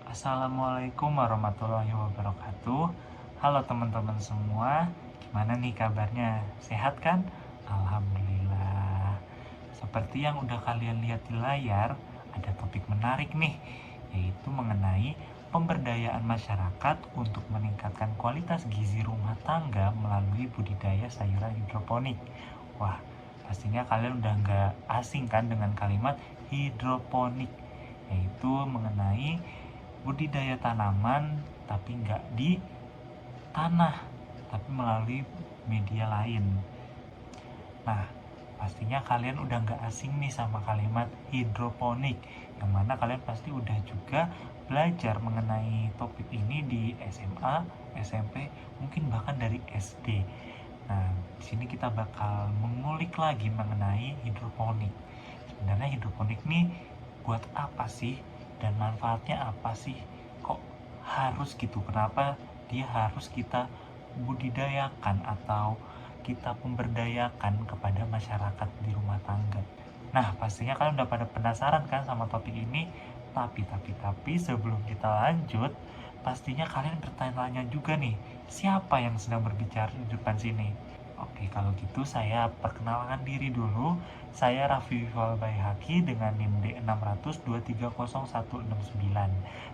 Assalamualaikum warahmatullahi wabarakatuh. Halo teman-teman semua, gimana nih kabarnya? Sehat kan? Alhamdulillah. Seperti yang udah kalian lihat di layar, ada topik menarik nih, yaitu mengenai pemberdayaan masyarakat untuk meningkatkan kualitas gizi rumah tangga melalui budidaya sayuran hidroponik. Wah, pastinya kalian udah nggak asing kan dengan kalimat hidroponik, yaitu mengenai budidaya tanaman tapi nggak di tanah, tapi melalui media lain. Nah, pastinya kalian udah nggak asing nih sama kalimat hidroponik, yang mana kalian pasti udah juga belajar mengenai topik ini di SMA, SMP, mungkin bahkan dari SD. Nah, di sini kita bakal mengulik lagi mengenai hidroponik. Sebenarnya hidroponik nih buat apa sih? Dan manfaatnya apa sih? Kok harus gitu? Kenapa dia harus kita budidayakan atau kita pemberdayakan kepada masyarakat di rumah tangga? Nah, pastinya kalian udah pada penasaran kan sama topik ini? Tapi sebelum kita lanjut, pastinya kalian bertanya-tanya juga nih, siapa yang sedang berbicara di depan sini? Oke, kalau gitu saya perkenalkan diri dulu. Saya Raffi Wifal Baihaqi dengan NIM D600230169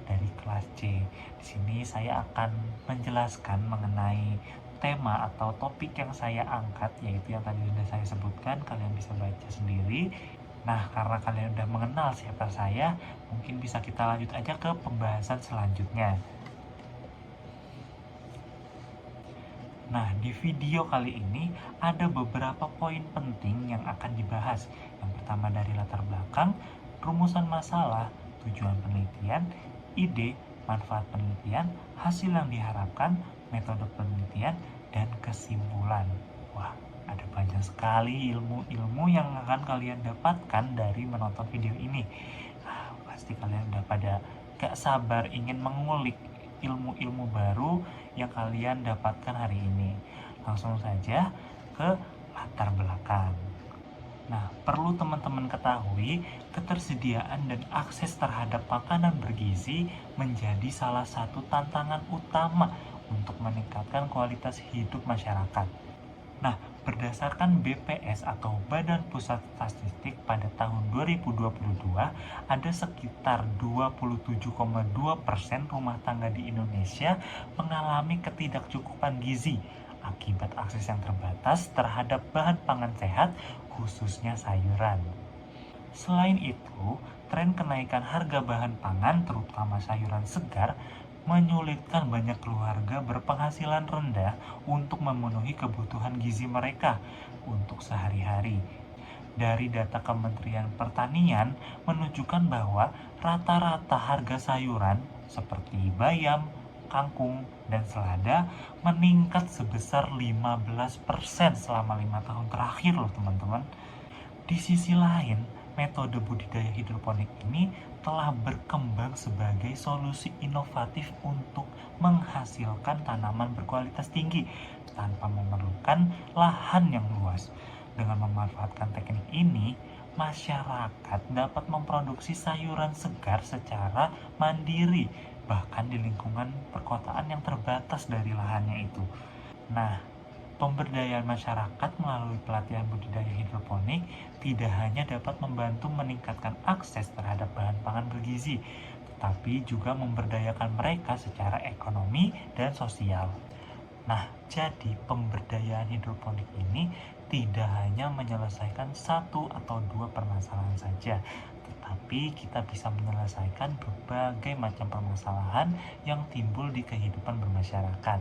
dari kelas C. Di sini saya akan menjelaskan mengenai tema atau topik yang saya angkat, yaitu yang tadi sudah saya sebutkan, kalian bisa baca sendiri. Nah, karena kalian udah mengenal siapa saya, mungkin bisa kita lanjut aja ke pembahasan selanjutnya. Nah, di video kali ini ada beberapa poin penting yang akan dibahas. Yang pertama dari latar belakang, rumusan masalah, tujuan penelitian, ide, manfaat penelitian, hasil yang diharapkan, metode penelitian, dan kesimpulan. Wah, ada banyak sekali ilmu-ilmu yang akan kalian dapatkan dari menonton video ini. Nah, pasti kalian udah pada gak sabar ingin mengulik ilmu-ilmu baru yang kalian dapatkan hari ini. Langsung saja ke latar belakang. Nah, perlu teman-teman ketahui, ketersediaan dan akses terhadap makanan bergizi menjadi salah satu tantangan utama untuk meningkatkan kualitas hidup masyarakat. Nah, berdasarkan BPS atau Badan Pusat Statistik pada tahun 2022, ada sekitar 27,2% rumah tangga di Indonesia mengalami ketidakcukupan gizi akibat akses yang terbatas terhadap bahan pangan sehat, khususnya sayuran. Selain itu, tren kenaikan harga bahan pangan, terutama sayuran segar, menyulitkan banyak keluarga berpenghasilan rendah untuk memenuhi kebutuhan gizi mereka untuk sehari-hari. Dari data Kementerian Pertanian menunjukkan bahwa rata-rata harga sayuran seperti bayam, kangkung, dan selada meningkat sebesar 15% selama 5 tahun terakhir loh teman-teman. Di sisi lain, metode budidaya hidroponik ini telah berkembang sebagai solusi inovatif untuk menghasilkan tanaman berkualitas tinggi tanpa memerlukan lahan yang luas. Dengan memanfaatkan teknik ini, masyarakat dapat memproduksi sayuran segar secara mandiri, bahkan di lingkungan perkotaan yang terbatas dari lahannya itu. Nah, pemberdayaan masyarakat melalui pelatihan budidaya hidroponik tidak hanya dapat membantu meningkatkan akses terhadap bahan pangan bergizi, tetapi juga memberdayakan mereka secara ekonomi dan sosial. Nah, jadi pemberdayaan hidroponik ini tidak hanya menyelesaikan satu atau dua permasalahan saja, tetapi kita bisa menyelesaikan berbagai macam permasalahan yang timbul di kehidupan bermasyarakat.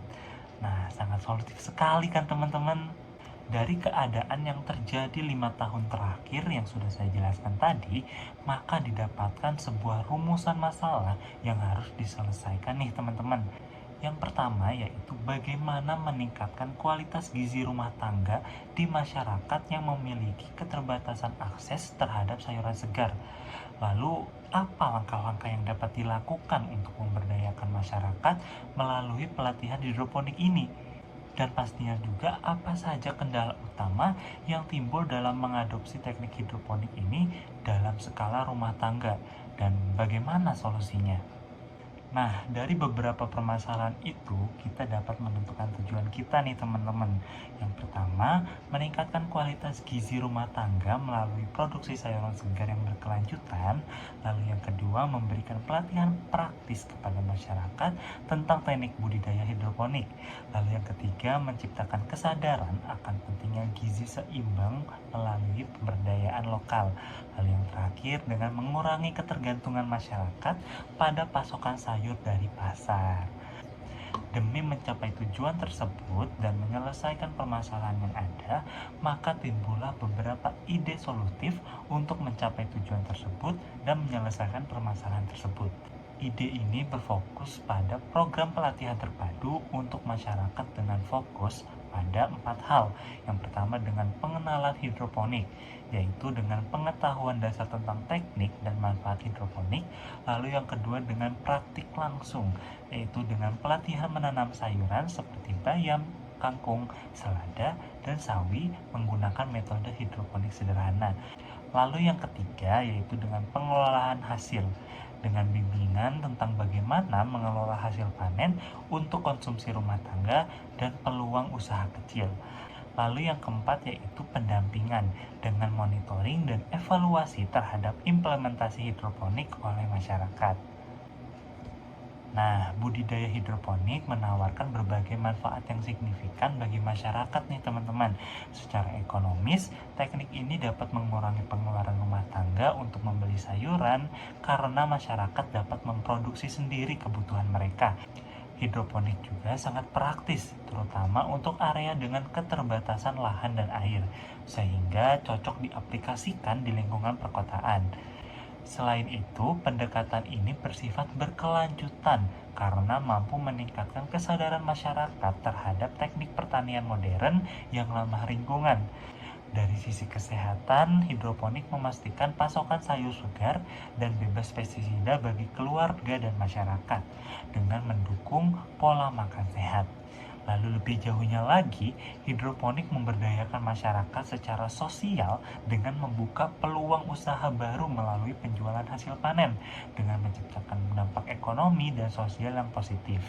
Nah, sangat solutif sekali kan teman-teman? Dari keadaan yang terjadi 5 tahun terakhir yang sudah saya jelaskan tadi, maka didapatkan sebuah rumusan masalah yang harus diselesaikan nih teman-teman. Yang pertama yaitu bagaimana meningkatkan kualitas gizi rumah tangga di masyarakat yang memiliki keterbatasan akses terhadap sayuran segar. Lalu, apa langkah-langkah yang dapat dilakukan untuk memberdayakan masyarakat melalui pelatihan hidroponik ini? Dan pastinya juga apa saja kendala utama yang timbul dalam mengadopsi teknik hidroponik ini dalam skala rumah tangga dan bagaimana solusinya. Nah, dari beberapa permasalahan itu, kita dapat menentukan tujuan kita nih teman-teman. Yang pertama, meningkatkan kualitas gizi rumah tangga melalui produksi sayuran segar yang berkelanjutan. Lalu yang kedua, memberikan pelatihan praktis kepada masyarakat tentang teknik budidaya hidroponik. Lalu yang ketiga, menciptakan kesadaran akan pentingnya gizi seimbang melalui pemberdayaan lokal. Lalu yang terakhir, dengan mengurangi ketergantungan masyarakat pada pasokan sayur dari pasar. Demi mencapai tujuan tersebut dan menyelesaikan permasalahan yang ada, maka timbullah beberapa ide solutif untuk mencapai tujuan tersebut dan menyelesaikan permasalahan tersebut. Ide ini berfokus pada program pelatihan terpadu untuk masyarakat dengan fokus pada 4 hal. Yang pertama dengan pengenalan hidroponik, yaitu dengan pengetahuan dasar tentang teknik dan manfaat hidroponik. Lalu yang kedua dengan praktik langsung, yaitu dengan pelatihan menanam sayuran seperti bayam, kangkung, selada, dan sawi menggunakan metode hidroponik sederhana. Lalu yang ketiga yaitu dengan pengelolaan hasil, dengan bimbingan tentang bagaimana mengelola hasil panen untuk konsumsi rumah tangga dan peluang usaha kecil. Lalu yang keempat yaitu pendampingan dengan monitoring dan evaluasi terhadap implementasi hidroponik oleh masyarakat. Nah, budidaya hidroponik menawarkan berbagai manfaat yang signifikan bagi masyarakat nih teman-teman. Secara ekonomis, teknik ini dapat mengurangi pengeluaran rumah tangga untuk membeli sayuran karena masyarakat dapat memproduksi sendiri kebutuhan mereka. Hidroponik juga sangat praktis, terutama untuk area dengan keterbatasan lahan dan air, sehingga cocok diaplikasikan di lingkungan perkotaan. Selain itu, pendekatan ini bersifat berkelanjutan karena mampu meningkatkan kesadaran masyarakat terhadap teknik pertanian modern yang ramah lingkungan. Dari sisi kesehatan, hidroponik memastikan pasokan sayur segar dan bebas pestisida bagi keluarga dan masyarakat dengan mendukung pola makan sehat. Lalu lebih jauhnya lagi, hidroponik memberdayakan masyarakat secara sosial dengan membuka peluang usaha baru melalui penjualan hasil panen dengan menciptakan dampak ekonomi dan sosial yang positif.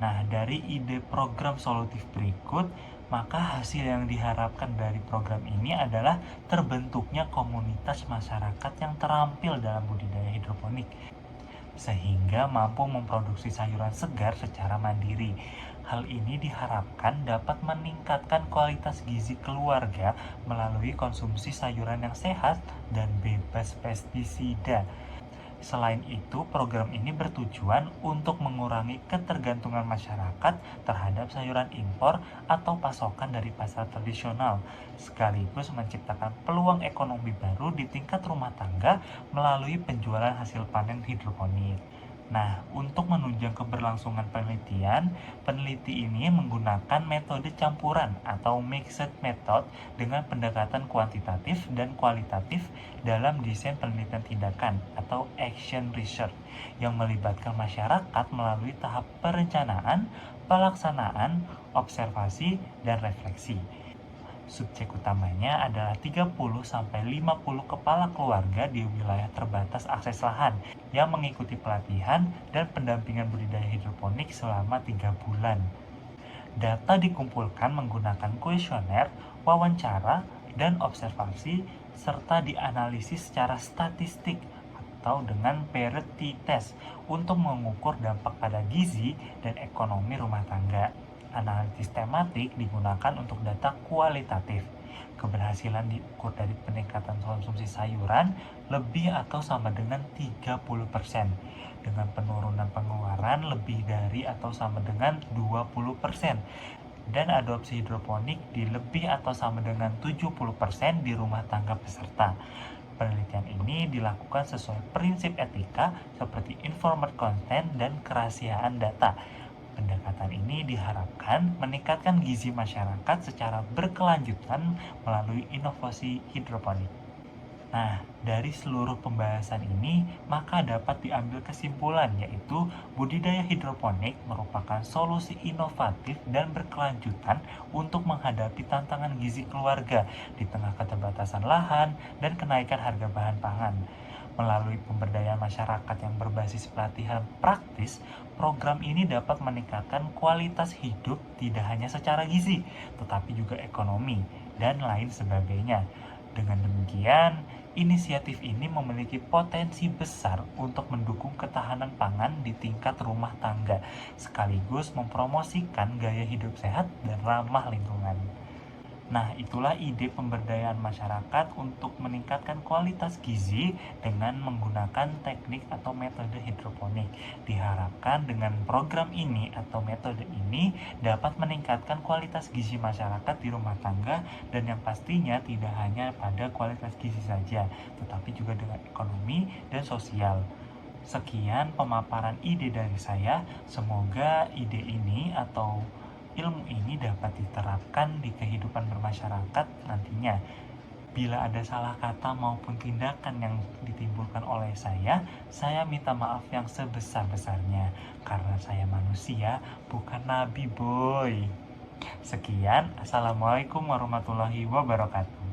Nah, dari ide program solutif berikut, maka hasil yang diharapkan dari program ini adalah terbentuknya komunitas masyarakat yang terampil dalam budidaya hidroponik, sehingga mampu memproduksi sayuran segar secara mandiri. Hal ini diharapkan dapat meningkatkan kualitas gizi keluarga melalui konsumsi sayuran yang sehat dan bebas pestisida. Selain itu, program ini bertujuan untuk mengurangi ketergantungan masyarakat terhadap sayuran impor atau pasokan dari pasar tradisional, sekaligus menciptakan peluang ekonomi baru di tingkat rumah tangga melalui penjualan hasil panen hidroponik. Nah, untuk menunjang keberlangsungan penelitian, peneliti ini menggunakan metode campuran atau mixed method dengan pendekatan kuantitatif dan kualitatif dalam desain penelitian tindakan atau action research yang melibatkan masyarakat melalui tahap perencanaan, pelaksanaan, observasi, dan refleksi. Subjek utamanya adalah 30-50 kepala keluarga di wilayah terbatas akses lahan yang mengikuti pelatihan dan pendampingan budidaya hidroponik selama 3 bulan. Data dikumpulkan menggunakan kuesioner, wawancara, dan observasi serta dianalisis secara statistik atau dengan parity test untuk mengukur dampak pada gizi dan ekonomi rumah tangga. Analisis tematik digunakan untuk data kualitatif. Keberhasilan diukur dari peningkatan konsumsi sayuran lebih atau sama dengan 30%, dengan penurunan pengeluaran lebih dari atau sama dengan 20%, dan adopsi hidroponik di lebih atau sama dengan 70% di rumah tangga peserta. Penelitian ini dilakukan sesuai prinsip etika seperti informed consent dan kerahasiaan data. Pendekatan ini diharapkan meningkatkan gizi masyarakat secara berkelanjutan melalui inovasi hidroponik. Nah, dari seluruh pembahasan ini, maka dapat diambil kesimpulan yaitu budidaya hidroponik merupakan solusi inovatif dan berkelanjutan untuk menghadapi tantangan gizi keluarga di tengah keterbatasan lahan dan kenaikan harga bahan pangan. Melalui pemberdayaan masyarakat yang berbasis pelatihan praktis, program ini dapat meningkatkan kualitas hidup tidak hanya secara gizi, tetapi juga ekonomi dan lain sebagainya. Dengan demikian, inisiatif ini memiliki potensi besar untuk mendukung ketahanan pangan di tingkat rumah tangga, sekaligus mempromosikan gaya hidup sehat dan ramah lingkungan. Nah, itulah ide pemberdayaan masyarakat untuk meningkatkan kualitas gizi dengan menggunakan teknik atau metode hidroponik. Diharapkan dengan program ini atau metode ini dapat meningkatkan kualitas gizi masyarakat di rumah tangga dan yang pastinya tidak hanya pada kualitas gizi saja, tetapi juga dengan ekonomi dan sosial. Sekian pemaparan ide dari saya. Semoga ide ini atau ilmu ini dapat diterapkan di kehidupan bermasyarakat nantinya. Bila ada salah kata maupun tindakan yang ditimbulkan oleh saya minta maaf yang sebesar-besarnya. Karena saya manusia, bukan nabi boy. Sekian, Assalamualaikum warahmatullahi wabarakatuh.